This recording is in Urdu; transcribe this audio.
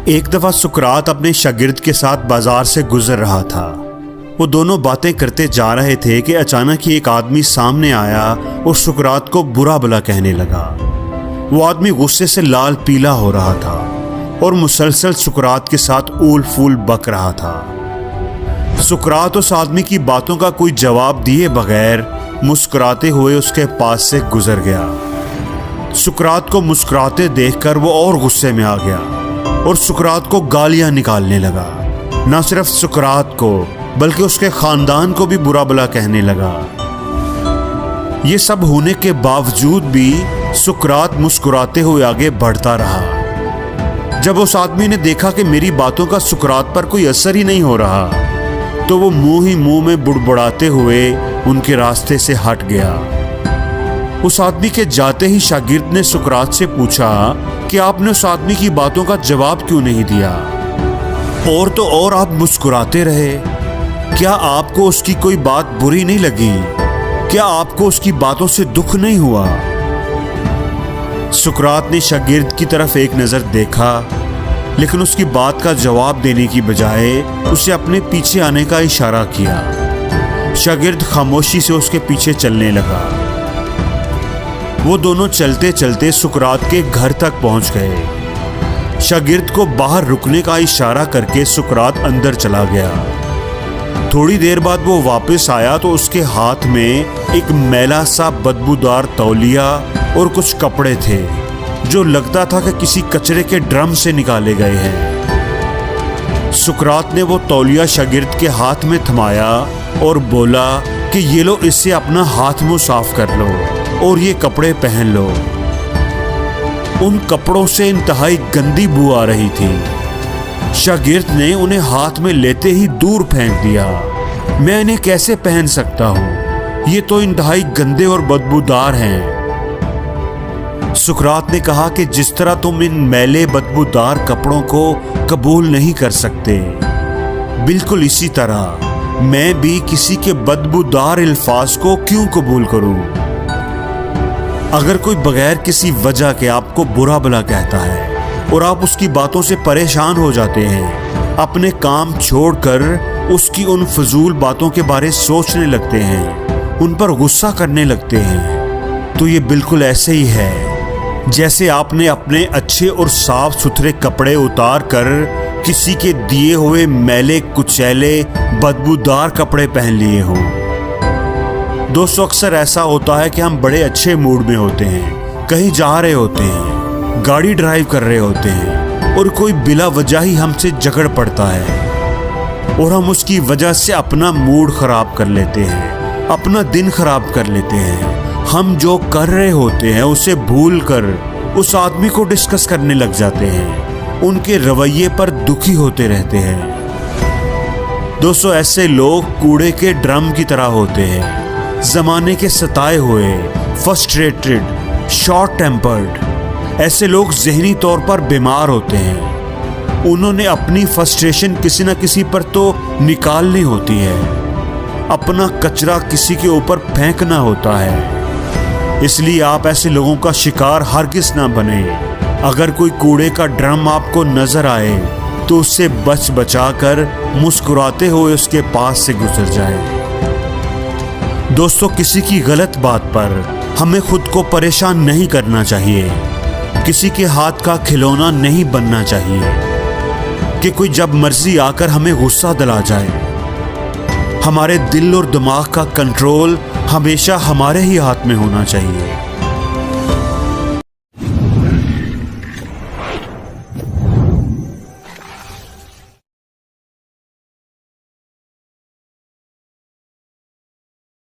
ایک دفعہ سقراط اپنے شاگرد کے ساتھ بازار سے گزر رہا تھا۔ وہ دونوں باتیں کرتے جا رہے تھے کہ اچانک ہی ایک آدمی سامنے آیا اور سقراط کو برا بھلا کہنے لگا۔ وہ آدمی غصے سے لال پیلا ہو رہا تھا اور مسلسل سقراط کے ساتھ اول فول بک رہا تھا۔ سقراط اس آدمی کی باتوں کا کوئی جواب دیے بغیر مسکراتے ہوئے اس کے پاس سے گزر گیا۔ سقراط کو مسکراتے دیکھ کر وہ اور غصے میں آ گیا اور سقراط کو گالیاں نکالنے لگا۔ نہ صرف سقراط کو بلکہ اس کے خاندان کو بھی برا بھلا کہنے لگا۔ یہ سب ہونے کے باوجود بھی سقراط مسکراتے ہوئے آگے بڑھتا رہا۔ جب اس آدمی نے دیکھا کہ میری باتوں کا سقراط پر کوئی اثر ہی نہیں ہو رہا تو وہ منہ ہی منہ میں بڑبڑاتے ہوئے ان کے راستے سے ہٹ گیا۔ اس آدمی کے جاتے ہی شاگرد نے سقراط سے پوچھا کہ آپ نے اس آدمی کی باتوں کا جواب کیوں نہیں دیا؟ اور تو اور آپ مسکراتے رہے۔ کیا آپ کو اس کی کوئی بات بری نہیں لگی؟ کیا آپ کو اس کی باتوں سے دکھ نہیں ہوا؟ سقراط نے شاگرد کی طرف ایک نظر دیکھا لیکن اس کی بات کا جواب دینے کی بجائے اسے اپنے پیچھے آنے کا اشارہ کیا۔ شاگرد خاموشی سے اس کے پیچھے چلنے لگا۔ وہ دونوں چلتے چلتے سقراط کے گھر تک پہنچ گئے۔ شاگرد کو باہر رکنے کا اشارہ کر کے سقراط اندر چلا گیا۔ تھوڑی دیر بعد وہ واپس آیا تو اس کے ہاتھ میں ایک میلا سا بدبودار تولیہ اور کچھ کپڑے تھے جو لگتا تھا کہ کسی کچرے کے ڈرم سے نکالے گئے ہیں۔ سقراط نے وہ تولیہ شاگرد کے ہاتھ میں تھمایا اور بولا کہ یہ لو، اس سے اپنا ہاتھ منہ صاف کر لو اور یہ کپڑے پہن لو۔ ان کپڑوں سے انتہائی گندی بو آ رہی تھی۔ شاگرد نے انہیں ہاتھ میں لیتے ہی دور پھینک دیا۔ میں انہیں کیسے پہن سکتا ہوں؟ یہ تو انتہائی گندے اور بدبودار ہیں۔ سقراط نے کہا کہ جس طرح تم ان میلے بدبودار کپڑوں کو قبول نہیں کر سکتے، بالکل اسی طرح میں بھی کسی کے بدبودار الفاظ کو کیوں قبول کروں؟ اگر کوئی بغیر کسی وجہ کے آپ کو برا بھلا کہتا ہے اور آپ اس کی باتوں سے پریشان ہو جاتے ہیں، اپنے کام چھوڑ کر اس کی ان فضول باتوں کے بارے سوچنے لگتے ہیں، ان پر غصہ کرنے لگتے ہیں، تو یہ بالکل ایسے ہی ہے جیسے آپ نے اپنے اچھے اور صاف ستھرے کپڑے اتار کر کسی کے دیے ہوئے میلے کچیلے بدبودار کپڑے پہن لیے ہوں۔ دوستو، اکثر ایسا ہوتا ہے کہ ہم بڑے اچھے موڈ میں ہوتے ہیں، کہیں جا رہے ہوتے ہیں، گاڑی ڈرائیو کر رہے ہوتے ہیں اور کوئی بلا وجہ ہی ہم سے جھگڑ پڑتا ہے اور ہم اس کی وجہ سے اپنا موڈ خراب کر لیتے ہیں، اپنا دن خراب کر لیتے ہیں۔ ہم جو کر رہے ہوتے ہیں اسے بھول کر اس آدمی کو ڈسکس کرنے لگ جاتے ہیں، ان کے رویے پر دکھی ہوتے رہتے ہیں۔ دوستو، ایسے لوگ کوڑے کے ڈرم کی طرح ہوتے ہیں، زمانے کے ستائے ہوئے، فرسٹریٹڈ، شارٹ ٹیمپرڈ۔ ایسے لوگ ذہنی طور پر بیمار ہوتے ہیں۔ انہوں نے اپنی فرسٹریشن کسی نہ کسی پر تو نکالنی ہوتی ہے، اپنا کچرا کسی کے اوپر پھینکنا ہوتا ہے۔ اس لیے آپ ایسے لوگوں کا شکار ہرگز نہ بنیں۔ اگر کوئی کوڑے کا ڈرم آپ کو نظر آئے تو اس سے بچ بچا کر مسکراتے ہوئے اس کے پاس سے گزر جائیں۔ دوستو، کسی کی غلط بات پر ہمیں خود کو پریشان نہیں کرنا چاہیے، کسی کے ہاتھ کا کھلونا نہیں بننا چاہیے کہ کوئی جب مرضی آ کر ہمیں غصہ دلا جائے۔ ہمارے دل اور دماغ کا کنٹرول ہمیشہ ہمارے ہی ہاتھ میں ہونا چاہیے۔